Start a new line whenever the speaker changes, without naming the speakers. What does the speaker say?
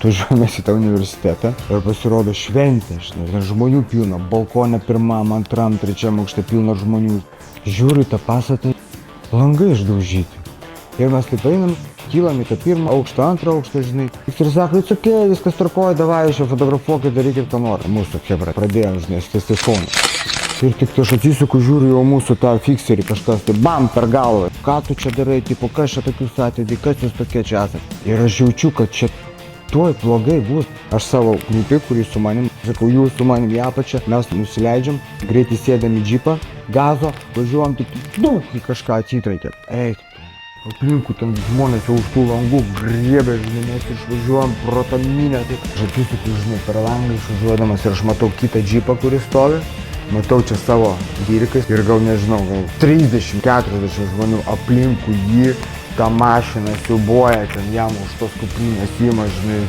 atvažiuojame į tą universitetą ir pasirodo šventė, žinai, ten žmonių pilna, balkone pirmam, antram, trečiam aukšte pilna žmonių. Žiūriu tą pastatą, langai išdaužyti. Ir mes taip einam, kylam į tą pirmą aukštą, antrą aukštą, žinai. Ir sako, it's okay, viskas tvarkoja, davai, aš jau fotografuokit, darykit ką nori. Mūsų chebra pradėjom, žinai, su tais telefonais. Ir tik aš atsisuku, žiūriu jau mūsų tą fikserį, kažkas tai bam per galvą. Ką tu čia darai, tipo, kas čia tokius atėdė, kas jūs tokie čia esate. Ir aš jaučiu, kad čia tuoj blogai bus. Aš savo grupį, kurį su manim, sakau, jūs su manim į apačią, mes nusileidžiam, greitai sėdam į džipą, gazo, važiuojam tik daug į kažką atsitraikė. Eik, aplinkui ten žmonės jau už tų langų griebė, žinai, mes išvažiuojam pro tą minę. Aš atsisuku, žinai, per langą išvažiuodamas ir aš matau kitą džipą, kuris stovi. Matau čia savo vyrikais ir gal nežinau, gal 30-40 žmonių aplinkui jį, tą mašiną siubuoja, ten jam už tos kuprinės ima, žinai,